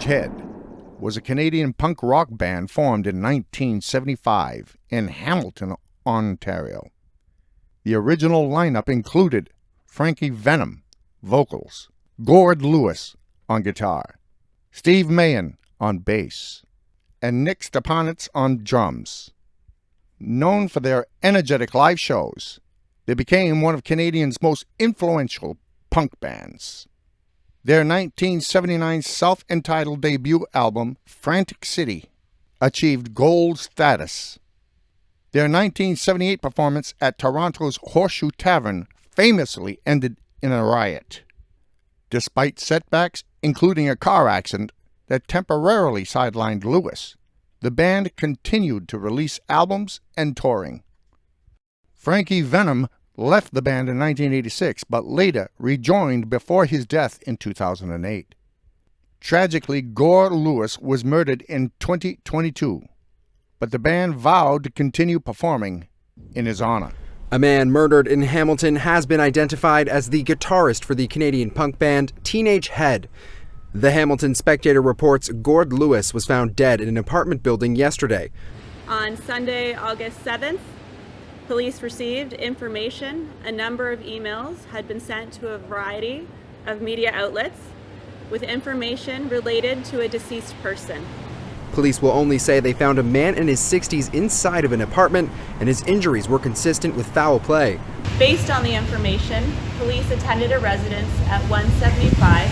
Head was a Canadian punk rock band formed in 1975 in Hamilton, Ontario. The original lineup included Frankie Venom, vocals, Gord Lewis on guitar, Steve Mayen on bass, and Nick Stepanitz on drums. Known for their energetic live shows, they became one of Canadians' most influential punk bands. Their 1979 self-entitled debut album, Frantic City, achieved gold status. Their 1978 performance at Toronto's Horseshoe Tavern famously ended in a riot. Despite setbacks, including a car accident that temporarily sidelined Lewis, the band continued to release albums and touring. Frankie Venom left the band in 1986, but later rejoined before his death in 2008. Tragically, Gord Lewis was murdered in 2022, but the band vowed to continue performing in his honor. A man murdered in Hamilton has been identified as the guitarist for the Canadian punk band Tthe. The Hamilton Spectator reports Gord Lewis was found dead in an apartment building yesterday. On Sunday, August 7th, police received information a number of emails had been sent to a variety of media outlets with information related to a deceased person. Police will only say they found a man in his 60s inside of an apartment, and his injuries were consistent with foul play. Based on the information, police attended a residence at 175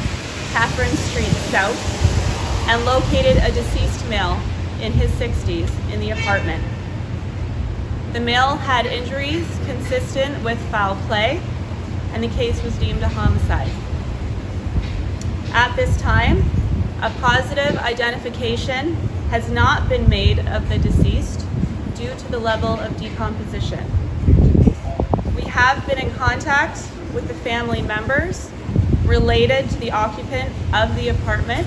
Catherine Street South and located a deceased male in his 60s in the apartment. The male had injuries consistent with foul play, and the case was deemed a homicide. At this time, a positive identification has not been made of the deceased due to the level of decomposition. We have been in contact with the family members related to the occupant of the apartment,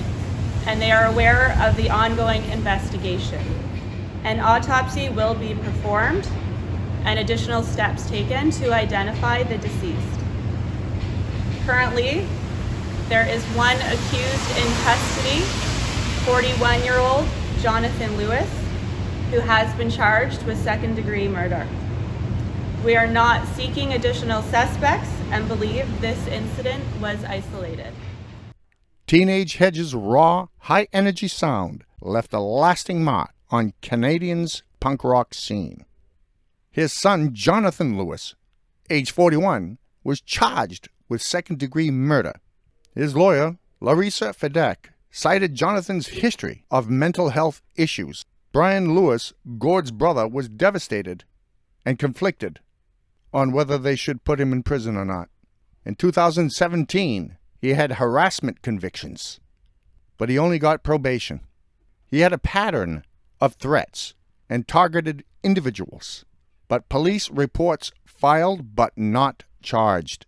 and they are aware of the ongoing investigation. An autopsy will be performed and additional steps taken to identify the deceased. Currently, there is one accused in custody, 41-year-old Jonathan Lewis, who has been charged with second-degree murder. We are not seeking additional suspects and believe this incident was isolated. Teenage Head's raw, high-energy sound left a lasting mark on Canadians' punk rock scene. His son, Jonathan Lewis, age 41, was charged with second-degree murder. His lawyer, Larissa Fedek, cited Jonathan's history of mental health issues. Brian Lewis, Gord's brother, was devastated and conflicted on whether they should put him in prison or not. In 2017, he had harassment convictions, but he only got probation. He had a pattern of threats and targeted individuals, but police reports filed but not charged.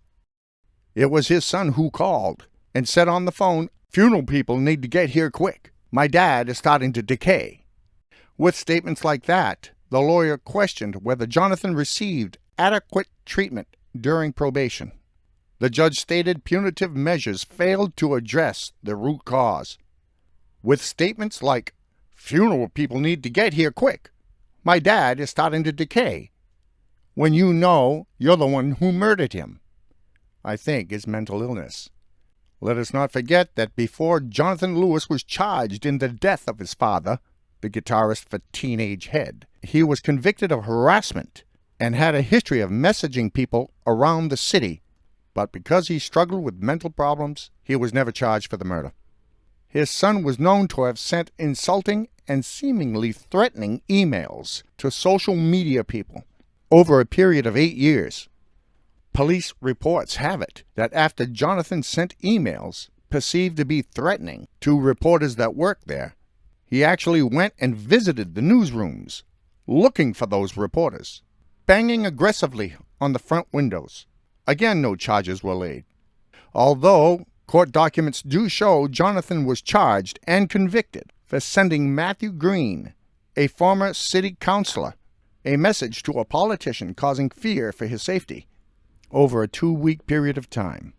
It was his son who called and said on the phone, "Funeral people need to get here quick. My dad is starting to decay." With statements like that, the lawyer questioned whether Jonathan received adequate treatment during probation. The judge stated punitive measures failed to address the root cause. With statements like, "Funeral people need to get here quick. My dad is starting to decay," when you know you're the one who murdered him, I think is mental illness. Let us not forget that before Jonathan Lewis was charged in the death of his father, the guitarist for Teenage Head, he was convicted of harassment and had a history of messaging people around the city, but because he struggled with mental problems, he was never charged for the murder. His son was known to have sent insulting and seemingly threatening emails to social media people over a period of 8 years. Police reports have it that after Jonathan sent emails perceived to be threatening to reporters that worked there, he actually went and visited the newsrooms looking for those reporters, banging aggressively on the front windows. Again, no charges were laid. Although court documents do show Jonathan was charged and convicted for sending Matthew Green, a former city councilor, a message to a politician causing fear for his safety over a 2-week period of time.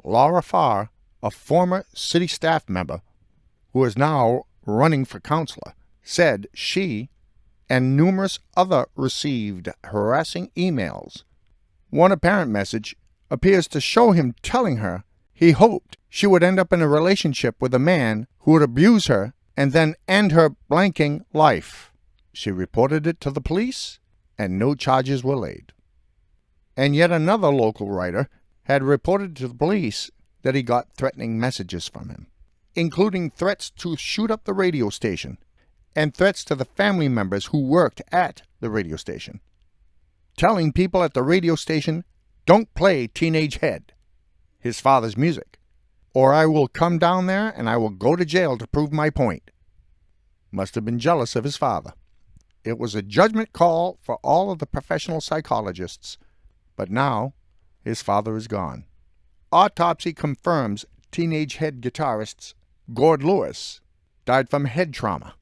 Laura Farr, a former city staff member, who is now running for counselor, said she and numerous other received harassing emails. One apparent message appears to show him telling her he hoped she would end up in a relationship with a man who would abuse her and then end her blanking life. She reported it to the police, and no charges were laid. And yet another local writer had reported to the police that he got threatening messages from him, including threats to shoot up the radio station and threats to the family members who worked at the radio station, telling people at the radio station, "Don't play Teenage Head," his father's music, or I will come down there and I will go to jail to prove my point. Must have been jealous of his father. It was a judgment call for all of the professional psychologists, but now his father is gone. Autopsy confirms Teenage Head guitarist Gord Lewis died from head trauma.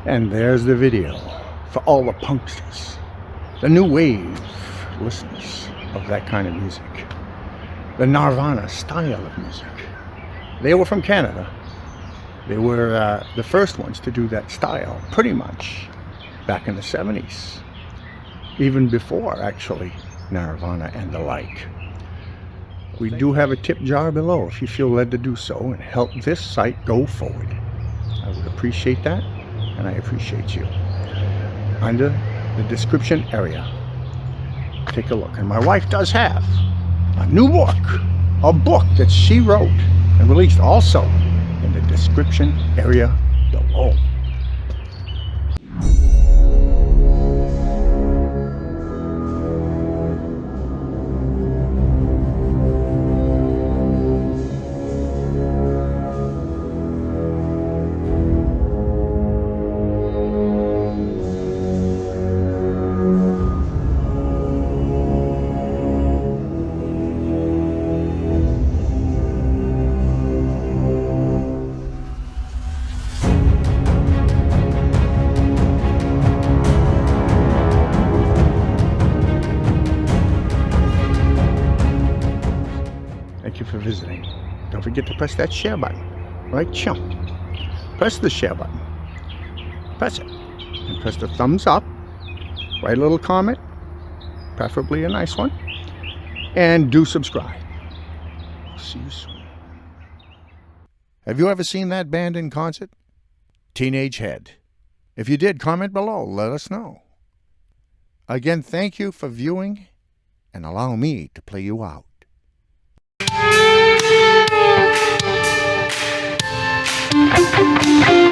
And there's the video for all the punksters, the new wave listeners of that kind of music, the Nirvana style of music. They were from Canada. They were the first ones to do that style, pretty much, back in the 70s. Even before, actually, Nirvana and the like. We do have a tip jar below if you feel led to do so and help this site go forward. I would appreciate that, and I appreciate you. Under the description area, take a look. And my wife does have a new book, a book that she wrote and released also in the description area below. Thank you for visiting. Don't forget to press that share button. Right, chump. Press the share button. Press it. And press the thumbs up. Write a little comment, preferably a nice one. And do subscribe. See you soon. Have you ever seen that band in concert? Teenage Head. If you did, comment below. Let us know. Again, thank you for viewing, and allow me to play you out. Thank you.